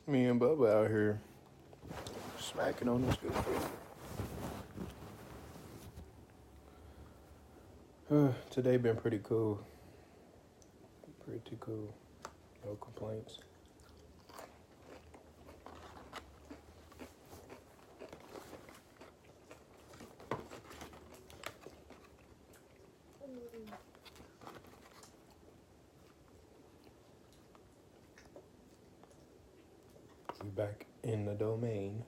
Me and Bubba out here smacking on this good food. Today been pretty cool. Pretty cool. No complaints. We back in the domain.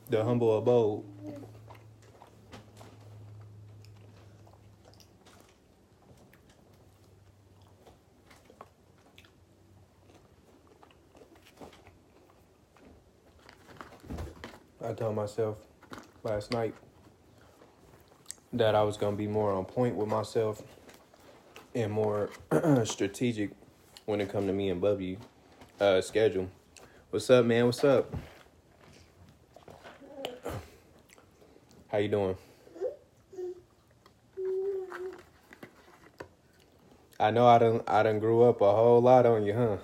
The humble abode. I told myself last night that I was going to be more on point with myself and more strategic when it come to me and Bubby schedule. What's up, man? What's up? How you doing? I know I done grew up a whole lot on you, huh?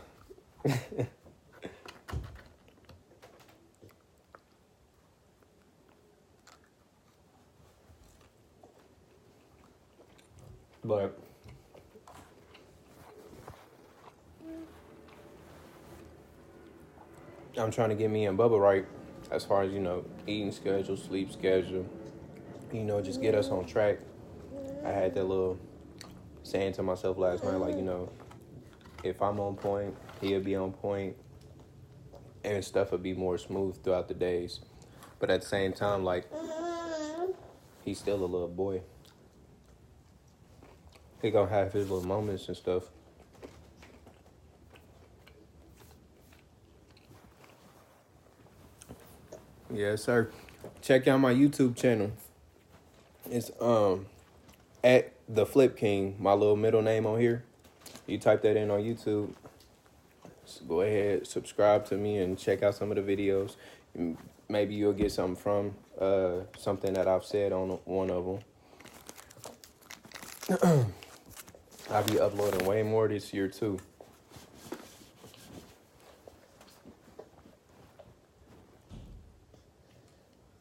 But I'm trying to get me and Bubba right as far as, eating schedule, sleep schedule, just get us on track. I had that little saying to myself last night, like, if I'm on point, he'll be on point, and stuff will be more smooth throughout the days. But at the same time, like, he's still a little boy. He gonna have his little moments and stuff. Yes, sir. Check out my YouTube channel. It's at the Flip King, my little middle name on here. You type that in on YouTube. So go ahead, subscribe to me, and check out some of the videos. Maybe you'll get something from something that I've said on one of them. I'll be uploading way more this year too.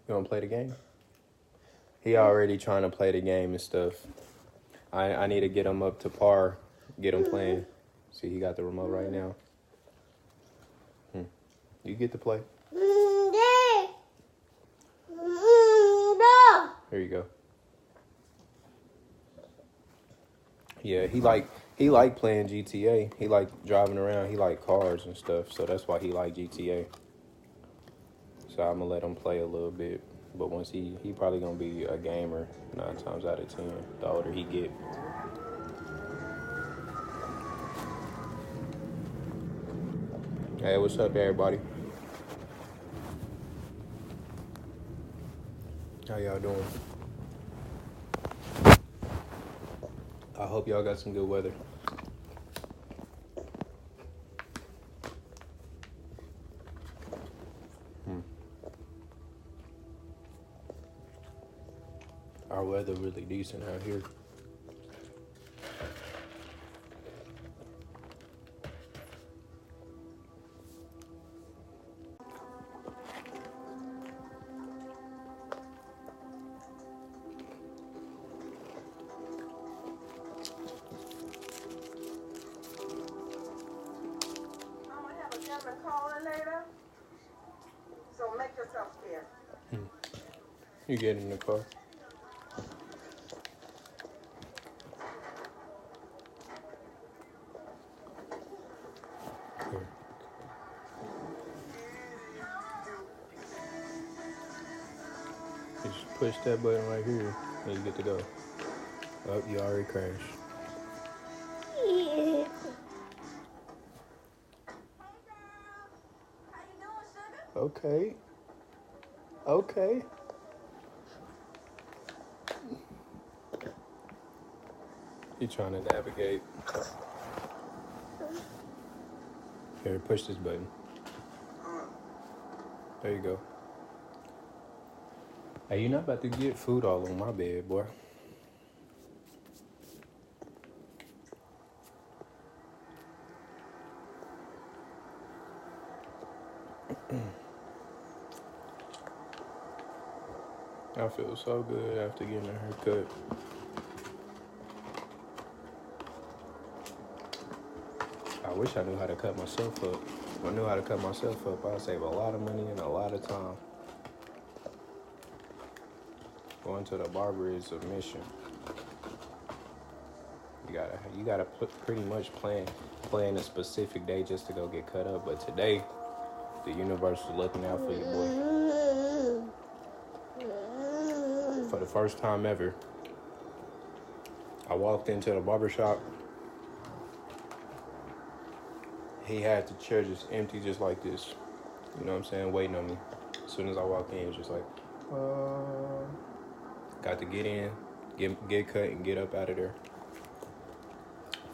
You wanna play the game? He already trying to play the game and stuff. I need to get him up to par, get him playing. See, he got the remote right now. You get to play. Here you go. Yeah, he like playing GTA. He like driving around. He like cars and stuff. So that's why he like GTA. So I'm gonna let him play a little bit. But once he probably gonna be a gamer 9 times out of 10. The older he get. Hey, what's up, everybody? How y'all doing? I hope y'all got some good weather. Our weather really decent out here. So make yourself scarce. You get in the car. Here. You just push that button right here and you get to go. Oh, you already crashed. Okay. Okay. You're trying to navigate. Here, push this button. There you go. Hey, you're not about to get food all on my bed, boy. I feel so good after getting a haircut. I wish I knew how to cut myself up. If I knew how to cut myself up, I'd save a lot of money and a lot of time. Going to the barber is a mission. You gotta pretty much plan a specific day just to go get cut up. But today, the universe is looking out for you, boy. For the first time ever, I walked into the barber shop. He had the chair just empty, just like this. You know what I'm saying? Waiting on me. As soon as I walked in, he was just like, got to get in, get cut, and get up out of there.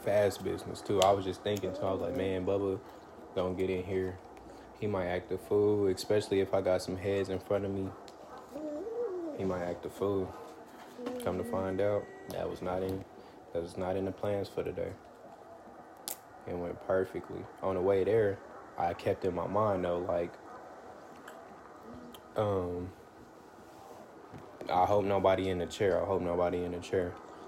Fast business, too. I was just thinking, so I was like, man, Bubba don't get in here. He might act a fool, especially if I got some heads in front of me. He might act a fool. Come to find out, that was not in the plans for the day. It went perfectly. On the way there, I kept in my mind, though, like, I hope nobody in the chair.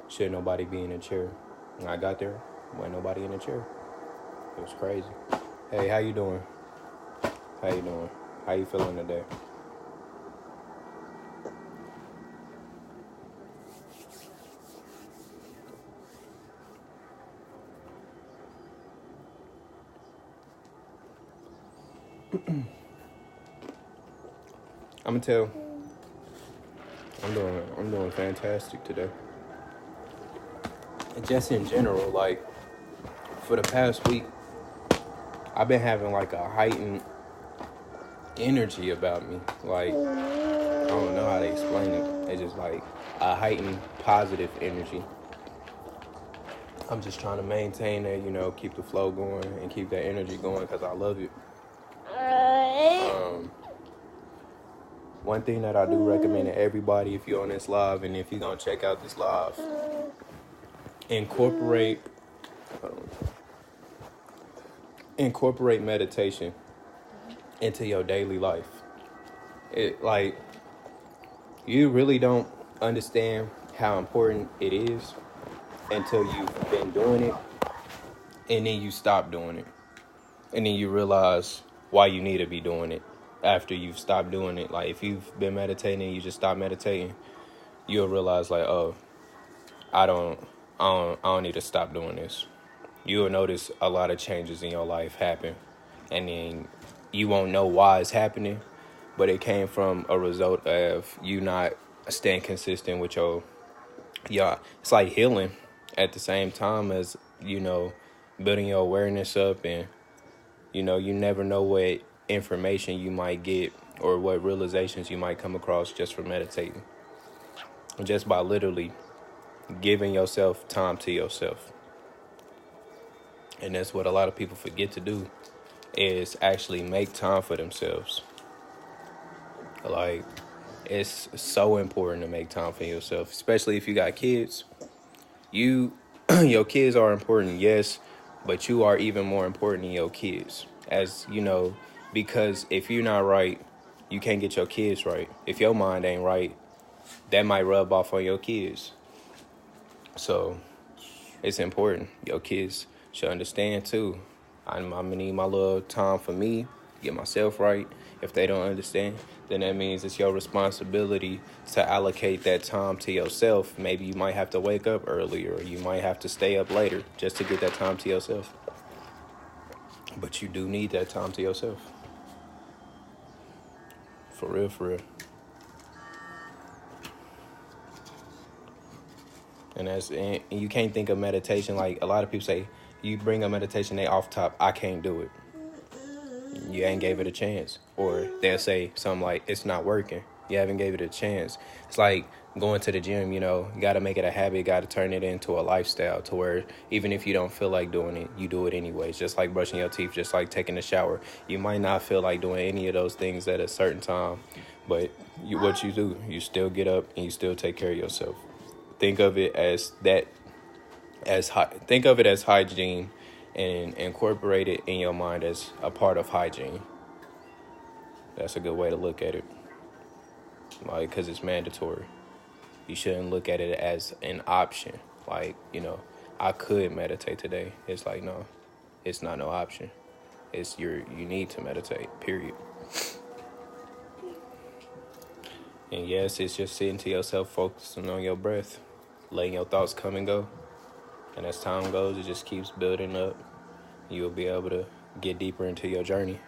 Should nobody be in the chair? When I got there, wasn't nobody in the chair. It was crazy. Hey, how you doing? How you feeling today? I'm doing fantastic today. And just in general, like, for the past week, I've been having like a heightened energy about me. Like, I don't know how to explain it. It's just like a heightened positive energy. I'm just trying to maintain that, keep the flow going and keep that energy going because I love it. One thing that I do recommend to everybody, if you're on this live and if you're going to check out this live, incorporate meditation into your daily life. You really don't understand how important it is until you've been doing it, and then you stop doing it, and then you realize why you need to be doing it after you've stopped doing it. Like, if you've been meditating and you just stop meditating, you'll realize, like, oh, I don't need to stop doing this. You'll notice a lot of changes in your life happen, and then you won't know why it's happening, but it came from a result of you not staying consistent with your it's like healing at the same time as, building your awareness up, and, you never know what information you might get or what realizations you might come across just from meditating. Just by literally giving yourself time to yourself. And that's what a lot of people forget to do, is actually make time for themselves. Like, it's so important to make time for yourself, especially if you got kids. Your kids are important, yes, but you are even more important than your kids. As you know, because if you're not right, you can't get your kids right. If your mind ain't right, that might rub off on your kids. So it's important. Your kids should understand too. I'm gonna need my little time for me, get myself right. If they don't understand, then that means it's your responsibility to allocate that time to yourself. Maybe you might have to wake up earlier, or you might have to stay up later just to get that time to yourself. But you do need that time to yourself. For real, for real. And you can't think of meditation, like a lot of people say, you bring up meditation, they off top, I can't do it. You ain't gave it a chance. Or they'll say something like, it's not working. You haven't gave it a chance. It's like going to the gym, you got to make it a habit, got to turn it into a lifestyle to where even if you don't feel like doing it, you do it anyways. Just like brushing your teeth, just like taking a shower. You might not feel like doing any of those things at a certain time, but what you do, you still get up and you still take care of yourself. Think of it as hygiene, and incorporate it in your mind as a part of hygiene. That's a good way to look at it. Like, because it's mandatory. You shouldn't look at it as an option. Like, I could meditate today. It's like, no, it's not no option. It's you need to meditate, period. And yes, it's just sitting to yourself, focusing on your breath, letting your thoughts come and go. And as time goes, it just keeps building up. You'll be able to get deeper into your journey.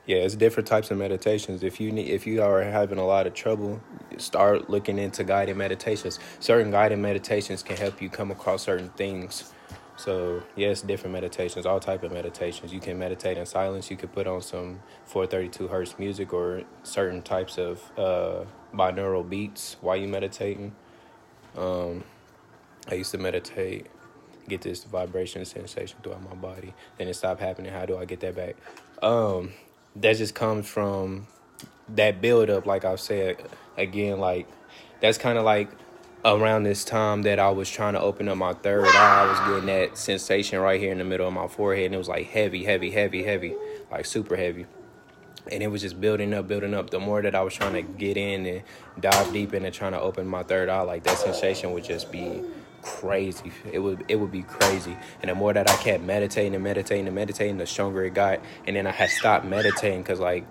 Yeah, it's different types of meditations. If you are having a lot of trouble, start looking into guided meditations. Certain guided meditations can help you come across certain things. So yes, different meditations, all type of meditations. You can meditate in silence. You could put on some 432 hertz music or certain types of binaural beats while you meditating. I used to meditate, get this vibration sensation throughout my body. Then it stopped happening. How do I get that back? That just comes from that build up, like I've said again, like that's kind of like around this time that I was trying to open up my third eye. I was getting that sensation right here in the middle of my forehead, and it was like heavy, like super heavy. And it was just building up. The more that I was trying to get in and dive deep into trying to open my third eye, like that sensation would just be crazy. It would be crazy. And the more that I kept meditating, the stronger it got. And then I had stopped meditating because like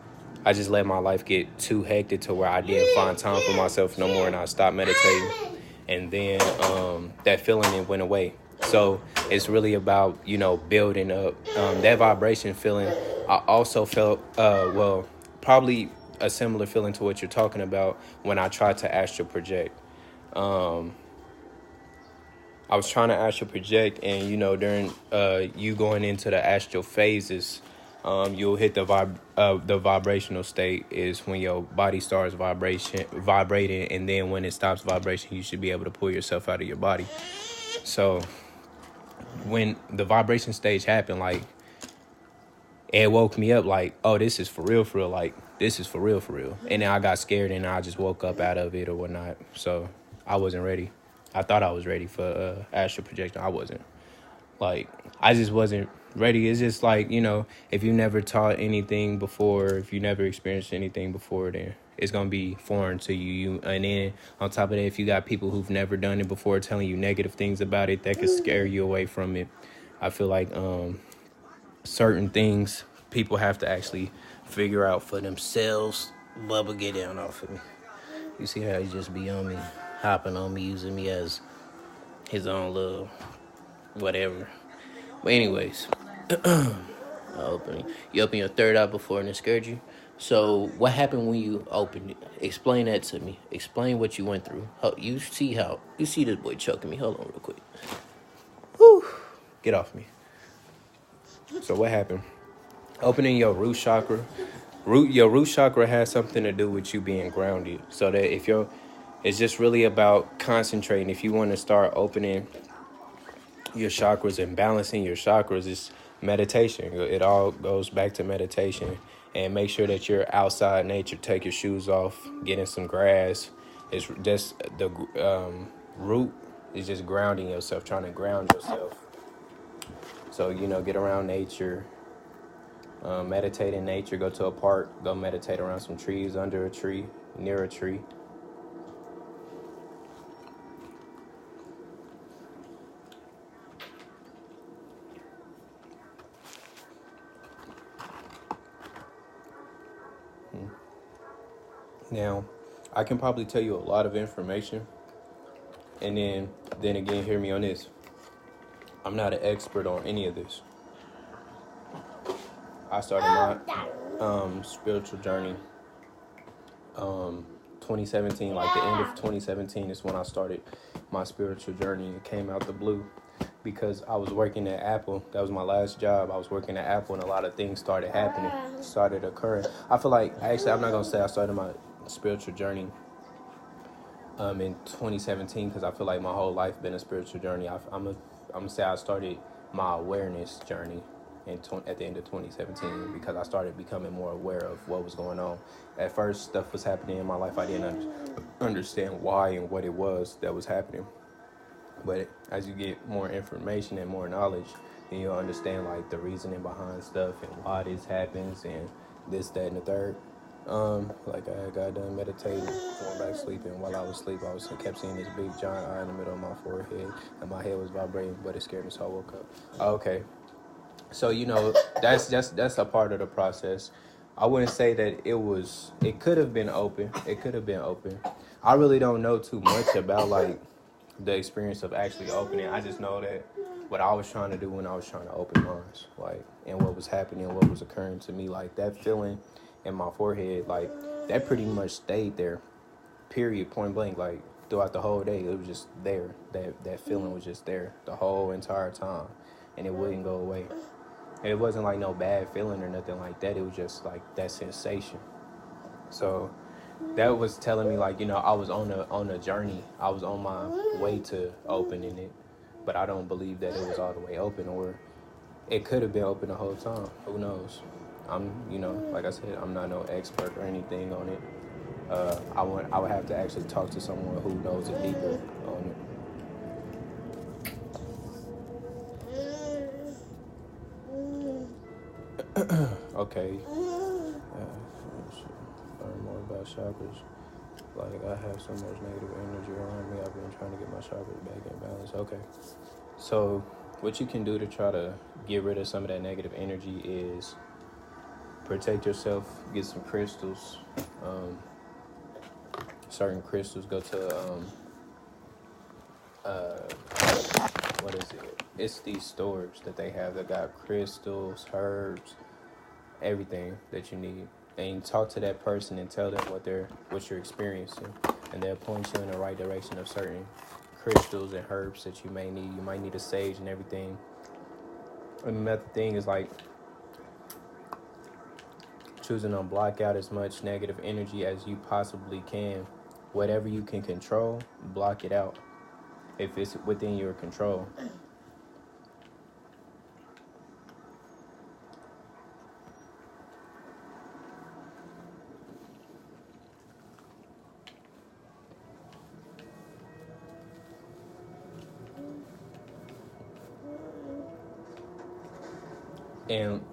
I just let my life get too hectic to where I didn't find time for myself no more, and I stopped meditating. And then that feeling, it went away. So it's really about, building up that vibration feeling. I also felt, probably a similar feeling to what you're talking about when I tried to astral project. I was trying to astral project, and during you going into the astral phases, you'll hit the vibrational state is when your body starts vibrating, and then when it stops vibration, you should be able to pull yourself out of your body. So when the vibration stage happened, like it woke me up like, oh, this is for real, like this is for real. And then I got scared and I just woke up out of it or whatnot. So I wasn't ready. I thought I was ready for astral projection. I wasn't. Like, I just wasn't ready. It's just like, if you never taught anything before, if you never experienced anything before, then it's going to be foreign to you. And then on top of that, if you got people who've never done it before telling you negative things about it, that could scare you away from it. I feel like certain things people have to actually figure out for themselves. Bubba, get down off of me. You see how he just be on me, hopping on me, using me as his own little whatever. But anyways, you open your third eye before and it scared you. So what happened when you opened it? Explain that to me. Explain what you went through. You see this boy choking me. Hold on real quick. Whew. Get off me. So what happened? Opening your root chakra. Your root chakra has something to do with you being grounded. So that it's just really about concentrating. If you want to start opening your chakras and balancing your chakras, it's meditation. It all goes back to meditation. And make sure that you're outside nature. Take your shoes off. Get in some grass. It's just the root is just grounding yourself, trying to ground yourself. So, get around nature. Meditate in nature. Go to a park. Go meditate around some trees, under a tree, near a tree. Now, I can probably tell you a lot of information, and then again, hear me on this. I'm not an expert on any of this. I started my spiritual journey 2017, like the end of 2017 is when I started my spiritual journey. It came out the blue because I was working at Apple. That was my last job. I was working at Apple, and a lot of things started occurring. I feel like, actually, I'm not going to say I started my spiritual journey in 2017 because I feel like my whole life been a spiritual journey. I'm gonna say I started my awareness journey at the end of 2017 because I started becoming more aware of what was going on. At first, stuff was happening in my life I didn't understand why and what it was that was happening. But as you get more information and more knowledge, then you'll understand like the reasoning behind stuff and why this happens and this, that, and the third. Like I got done meditating, going back sleeping. While I was asleep, kept seeing this big giant eye in the middle of my forehead, and my head was vibrating, but it scared me, so I woke up. Okay, so that's a part of the process. I wouldn't say that it could have been open. It could have been open. I really don't know too much about like the experience of actually opening. I just know that what I was trying to do when I was trying to open mine, like, and what was happening, what was occurring to me, like that feeling in my forehead, like that pretty much stayed there, period, point blank, like throughout the whole day. It was just there. That feeling was just there the whole entire time, and it wouldn't go away. It wasn't like no bad feeling or nothing like that. It was just like that sensation. So that was telling me like, I was on a journey. I was on my way to opening it, but I don't believe that it was all the way open, or it could have been open the whole time. Who knows? Like I said, I'm not no expert or anything on it. I would have to actually talk to someone who knows it deeper on it. Okay. Learn more about chakras. Like, I have so much negative energy around me. I've been trying to get my chakras back in balance. Okay. So, what you can do to try to get rid of some of that negative energy is protect yourself, get some crystals. Certain crystals, go to, what is it? It's these stores that they have that got crystals, herbs, everything that you need. And talk to that person and tell them what you're experiencing, and they'll point you in the right direction of certain crystals and herbs that you may need. You might need a sage and everything. And another thing is like choosing to block out as much negative energy as you possibly can. Whatever you can control, block it out if it's within your control. And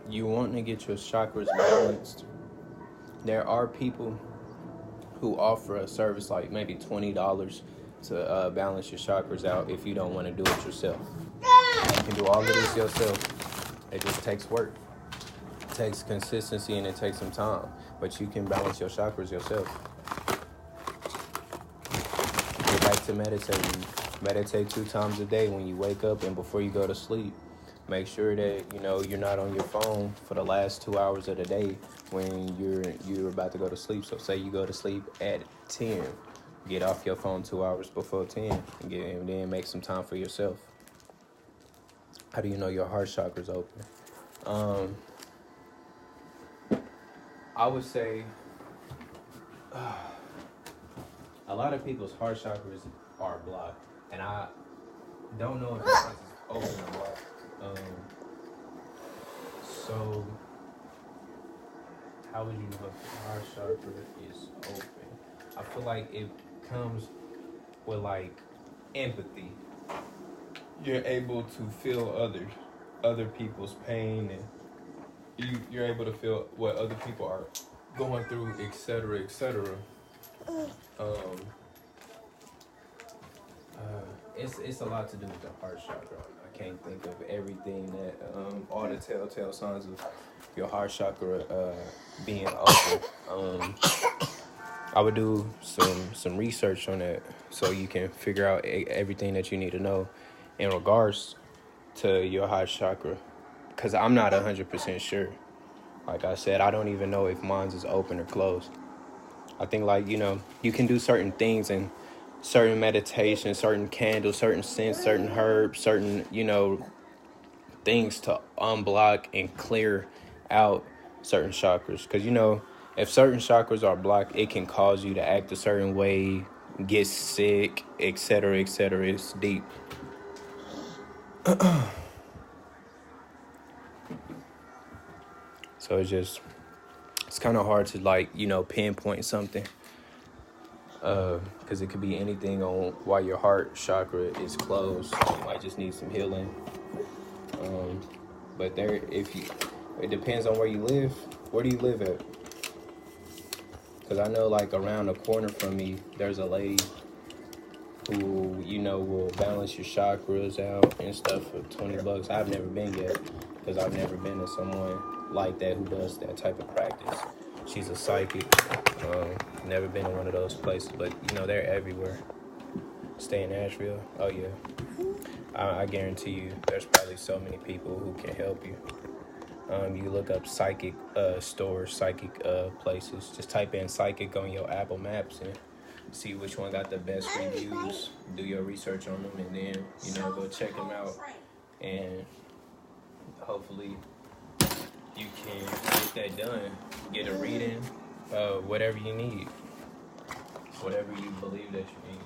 you want to get your chakras balanced. There are people who offer a service like maybe $20 to balance your chakras out if you don't want to do it yourself. You can do all of this yourself. It just takes work. It takes consistency and it takes some time. But you can balance your chakras yourself. Get back to meditating. Meditate 2 times a day when you wake up and before you go to sleep. Make sure that you're not on your phone for the last 2 hours of the day when you're about to go to sleep. So say you go to sleep at 10, get off your phone 2 hours before 10, and then make some time for yourself. How do you know your heart chakra's open? I would say a lot of people's heart chakras are blocked, and I don't know if it's open or blocked. So how would you know if your heart chakra is open? I feel like it comes with like empathy. You're able to feel other people's pain, and you're able to feel what other people are going through, etc., etc. It's a lot to do with the heart chakra. I can't think of everything that all the telltale signs of your heart chakra being open. I would do some research on that so you can figure out everything that you need to know in regards to your heart chakra, because I'm not 100% sure. Like I said, I don't even know if mine is open or closed. I think you can do certain things and certain meditation, certain candles, certain scents, certain herbs, certain, things to unblock and clear out certain chakras. Because, if certain chakras are blocked, it can cause you to act a certain way, get sick, etc., etc. It's deep. So it's kind of hard to pinpoint something. Because it could be anything on why your heart chakra is closed. You might just need some healing. But it depends on where you live. Where do you live at? Because I know, like, around the corner from me, there's a lady who, you know, will balance your chakras out and stuff for $20. I've never been yet, because I've never been to someone like that who does that type of practice. She's a psychic. Never been to one of those places, but, you know, they're everywhere. Stay in Nashville? Oh, yeah. I guarantee you there's probably so many people who can help you. You look up psychic stores, psychic places. Just type in psychic on your Apple Maps and see which one got the best reviews. Do your research on them, and then, you know, go check them out. And hopefully you can get that done. Get a reading, whatever you need. Whatever you believe that you need.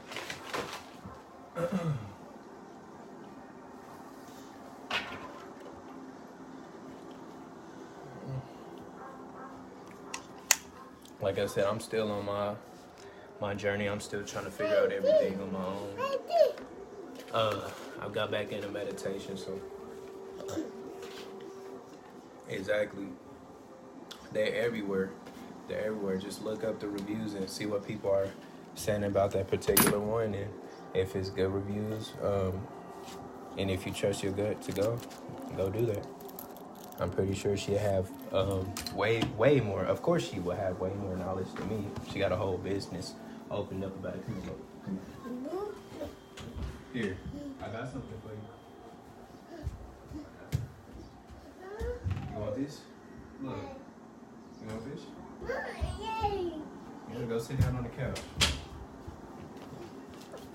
Like I said, I'm still on my journey. I'm still trying to figure out everything on my own. I got back into meditation, so exactly. They're everywhere. They're everywhere. Just look up the reviews and see what people are saying about that particular one, and if it's good reviews, and if you trust your gut to go do that. I'm pretty sure she'll have way more. Of course, she will have way more knowledge than me. She got a whole business opened up about it. Here, I got something for you. You want this? Look. You want this? You gotta go sit down on the couch.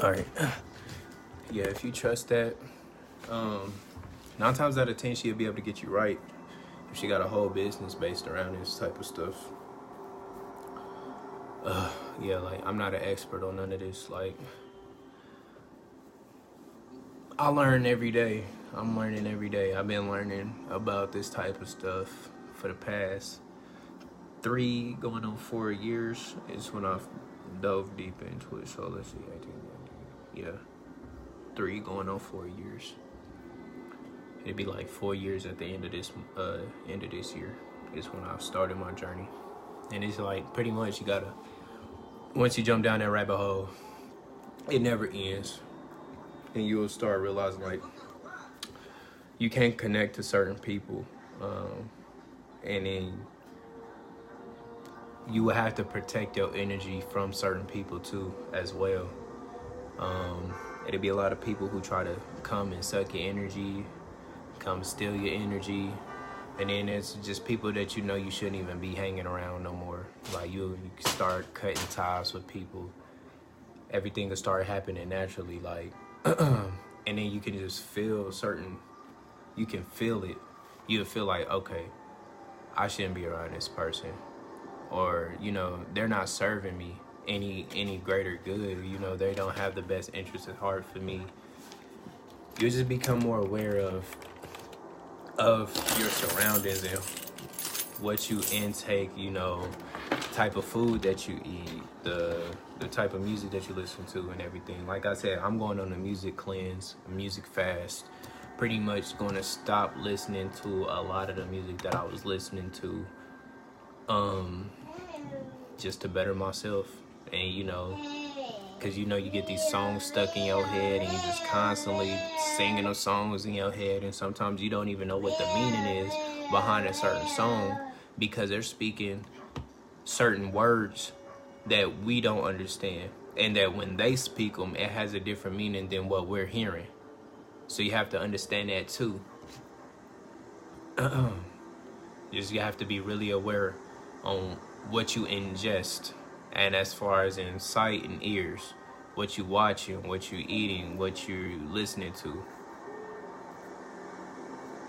All right. Yeah, if you trust that, 9 times out of 10, she'll be able to get you right. If she got a whole business based around this type of stuff. Yeah, like, I'm not an expert on none of this. Like, I learn every day. I'm learning every day. I've been learning about this type of stuff for the past 3 going on 4 years is when I've dove deep into it. So let's see, yeah, 3 going on 4 years. It'd be like 4 years at the end of this year is when I started my journey. And it's like, pretty much, you gotta, once you jump down that rabbit hole, it never ends. And you'll start realizing, like, you can't connect to certain people, and then you will have to protect your energy from certain people too as well. It'll be a lot of people who try to come and suck your energy, come steal your energy, and then it's just people that you know you shouldn't even be hanging around no more. Like, you start cutting ties with people. Everything will start happening naturally, like, and then you can just feel you can feel it. You'll feel like, okay, I shouldn't be around this person. Or, you know, they're not serving me any greater good. You know, they don't have the best interest at heart for me. You just become more aware of your surroundings and what you intake, you know, type of food that you eat, the type of music that you listen to and everything. Like I said, I'm going on a music cleanse, a music fast. Pretty much going to stop listening to a lot of the music that I was listening to, just to better myself. And, you know, because, you know, you get these songs stuck in your head and you just constantly singing those songs in your head, and sometimes you don't even know what the meaning is behind a certain song because they're speaking certain words that we don't understand, and that when they speak them, it has a different meaning than what we're hearing. So you have to understand that too. Just, you have to be really aware on what you ingest, and as far as in sight and ears, what you watching, what you eating, what you listening to.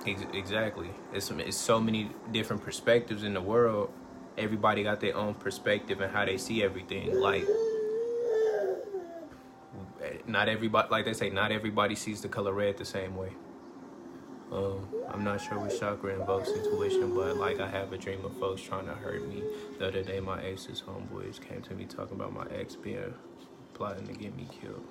Exactly. It's so many different perspectives in the world. Everybody got their own perspective and how they see everything. Like, not everybody, like they say, not everybody sees the color red the same way. I'm not sure which chakra invokes intuition, but like I have a dream of folks trying to hurt me. The other day, my ex's homeboys came to me talking about my ex being plotting to get me killed.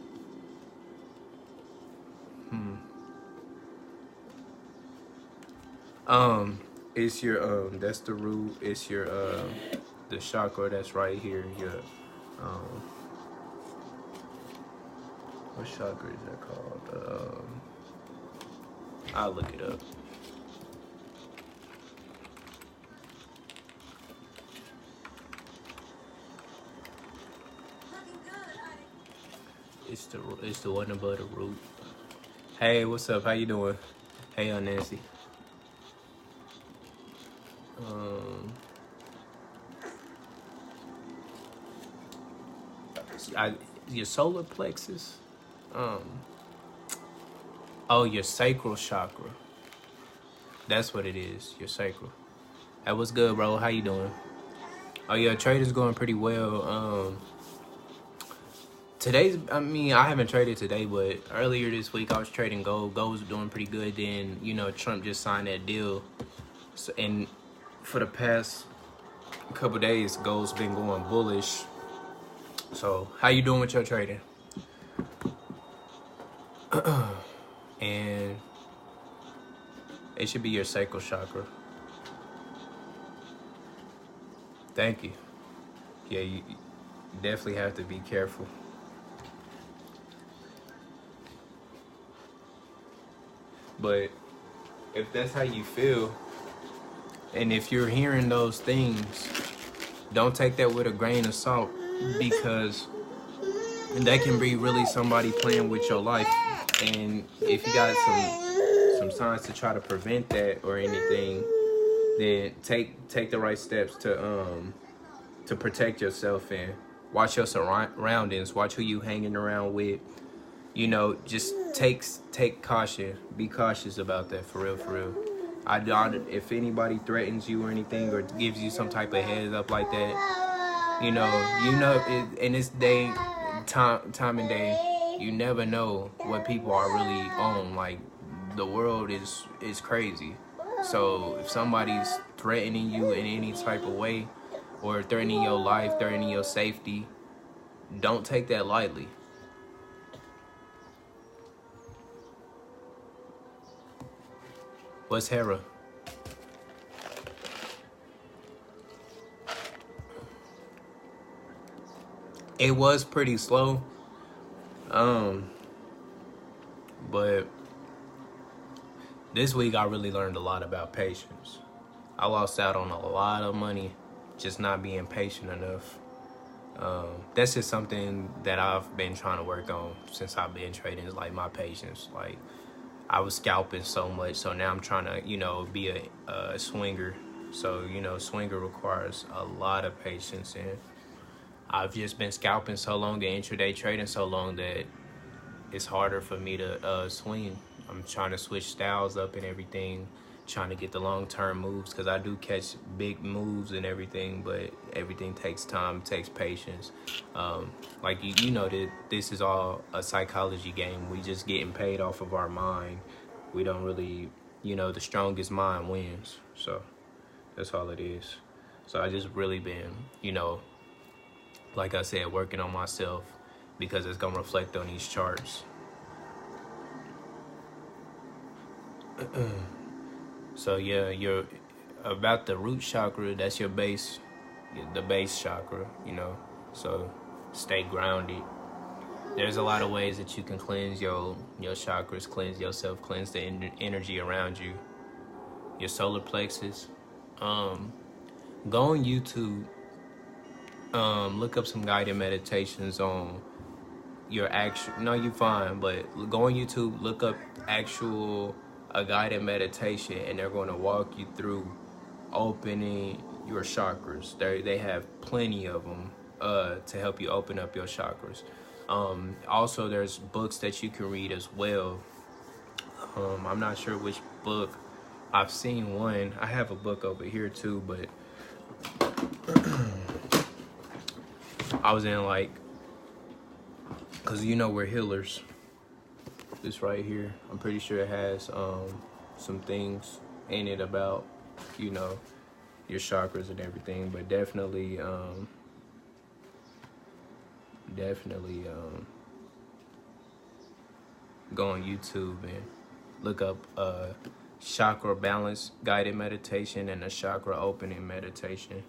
It's your that's the root. It's your the chakra that's right here. Your what chakra is that called? I'll look it up. It's the one above the root. Hey, what's up? How you doing? Hey, Nancy. Your solar plexus. Oh, your sacral chakra. That's what it is. Your sacral. Hey, what's good, bro? How you doing? Oh yeah, trading's going pretty well. I haven't traded today, but earlier this week I was trading gold. Gold was doing pretty good. Then, Trump just signed that deal. So, and for the past couple days, gold's been going bullish. So, how you doing with your trading? And it should be your sacral chakra. Thank you. Yeah, you definitely have to be careful. But if that's how you feel, and if you're hearing those things, don't take that with a grain of salt, because that can be really somebody playing with your life. And if you got some signs to try to prevent that or anything, then take the right steps to protect yourself and watch your surroundings, watch who you hanging around with. Just take caution. Be cautious about that, for real. I doubt if anybody threatens you or anything or gives you some type of heads up like that. In this day, time and day, you never know what people are really on. Like, the world is crazy. So if somebody's threatening you in any type of way, or threatening your life, threatening your safety, don't take that lightly. What's Hera? It was pretty slow. But this week I really learned a lot about patience. I lost out on a lot of money just not being patient enough. That's just something that I've been trying to work on since I've been trading, is like my patience. Like, I was scalping so much, so now I'm trying to, be a swinger. So, swinger requires a lot of patience, and I've just been scalping so long and intraday trading so long that it's harder for me to swing. I'm trying to switch styles up and everything, trying to get the long-term moves, because I do catch big moves and everything, but everything takes time, takes patience. Like, you know that this is all a psychology game. We just getting paid off of our mind. We don't really, the strongest mind wins. So that's all it is. So I just really been, like I said, working on myself, because it's gonna reflect on these charts. So yeah, you're about the root chakra. That's your base, the base chakra. So stay grounded. There's a lot of ways that you can cleanse your chakras, cleanse yourself, cleanse the energy around you. Your solar plexus. Go on YouTube. Look up some guided meditations on your actual. No, you're fine, but go on YouTube. Look up a guided meditation, and they're going to walk you through opening your chakras. They have plenty of them to help you open up your chakras. Also, there's books that you can read as well. I'm not sure which book. I've seen one. I have a book over here too, but I was in because we're healers. This right here, I'm pretty sure it has some things in it about, you know, your chakras and everything. But definitely, go on YouTube and look up chakra balance guided meditation and a chakra opening meditation.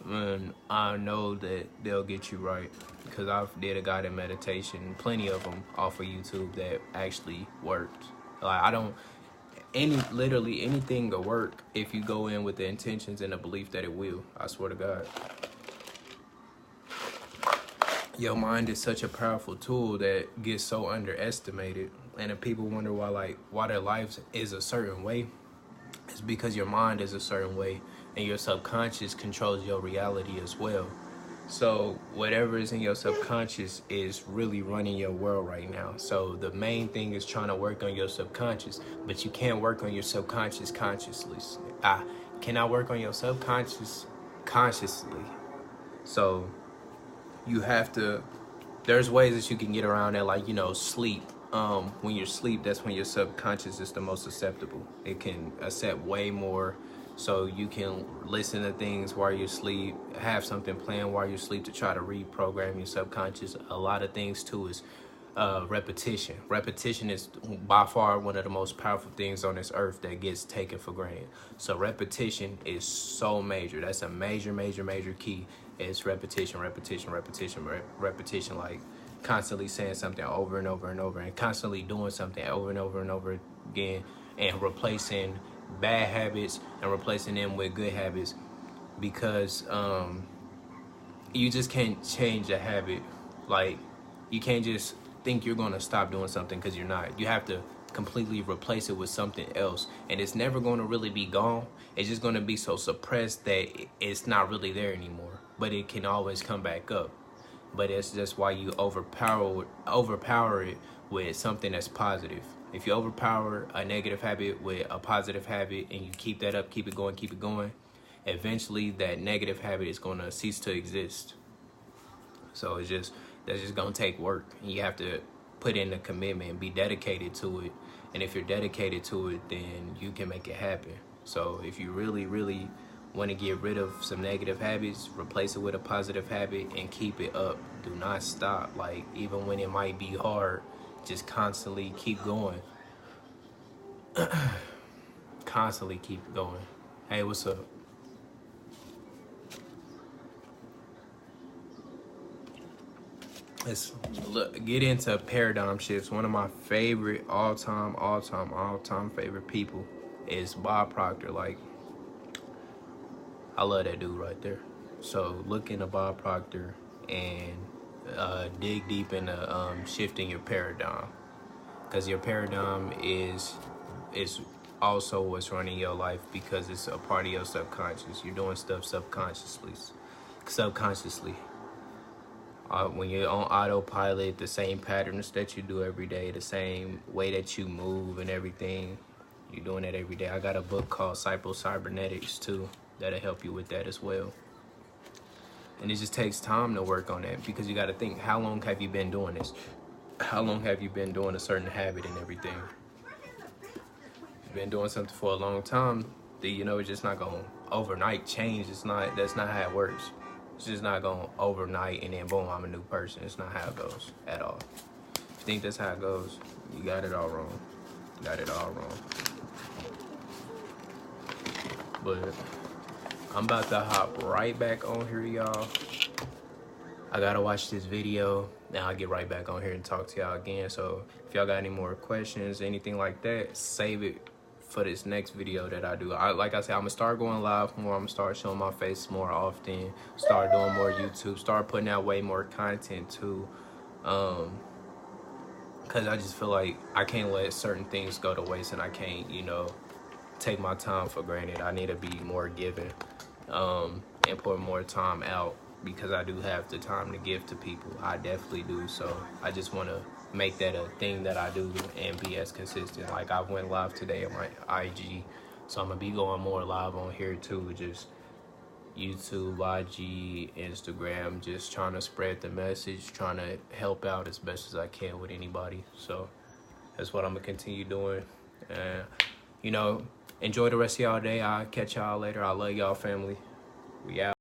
And I know that they'll get you right, because I've did a guided meditation, plenty of them off of YouTube that actually worked. Like, I don't, literally anything will work if you go in with the intentions and the belief that it will. I swear to God. Your mind is such a powerful tool that gets so underestimated. And if people wonder why their lives is a certain way, it's because your mind is a certain way and your subconscious controls your reality as well. So whatever is in your subconscious is really running your world right now. So the main thing is trying to work on your subconscious, but you can't work on your subconscious consciously. Cannot work on your subconscious consciously. So you have to, there's ways that you can get around that, like, you know, sleep. When you're asleep, that's when your subconscious is the most susceptible. It can accept way more, so you can listen to things while you sleep, have something planned while you sleep to try to reprogram your subconscious. A lot of things too is repetition. Repetition is by far one of the most powerful things on this earth that gets taken for granted. So repetition is so major. That's a major key. It's repetition, like constantly saying something over and over and over, and constantly doing something over and over and over again, and replacing bad habits and replacing them with good habits, because you just can't change a habit. Like, you can't just think you're going to stop doing something, because you're not. You have to completely replace it with something else, and it's never going to really be gone. It's just going to be so suppressed that it's not really there anymore, but it can always come back up. But it's just why you overpower it with something that's positive. If you overpower a negative habit with a positive habit and you keep that up, keep it going, eventually that negative habit is going to cease to exist. So that's just going to take work. And you have to put in the commitment and be dedicated to it. And if you're dedicated to it, then you can make it happen. So if you really want to get rid of some negative habits, replace it with a positive habit and keep it up. Do not stop. Like, even when it might be hard, just constantly keep going. Constantly keep going. Hey, what's up? Let's get into paradigm shifts. One of my favorite all-time favorite people is Bob Proctor. Like, I love that dude right there. So look into Bob Proctor and dig deep into shifting your paradigm, because your paradigm is also what's running your life, because it's a part of your subconscious. You're doing stuff subconsciously. When you're on autopilot, the same patterns that you do every day, the same way that you move and everything, you're doing that every day. I got a book called Cybernetics too that'll help you with that as well. And it just takes time to work on that, because you got to think, how long have you been doing this? How long have you been doing a certain habit and everything? You've been doing something for a long time, you know, it's just not going to overnight change. That's not how it works. It's just not going to overnight and then boom, I'm a new person. It's not how it goes at all. If you think that's how it goes, you got it all wrong. But I'm about to hop right back on here, y'all. I gotta watch this video. Now I'll get right back on here and talk to y'all again. So if y'all got any more questions, anything like that, save it for this next video that I do. Like I said, I'm gonna start going live more. I'm gonna start showing my face more often. Start doing more YouTube. Start putting out way more content too. Cause I just feel like I can't let certain things go to waste, and I can't, you know, take my time for granted. I need to be more giving. And put more time out, because I do have the time to give to people. I definitely do. So I just want to make that a thing that I do and be as consistent. Like, I went live today on my IG, so I'm gonna be going more live on here too. Just YouTube, IG, Instagram, just trying to spread the message, trying to help out as best as I can with anybody. So that's what I'm gonna continue doing. you know, enjoy the rest of y'all day. I'll catch y'all later. I love y'all, family. We out.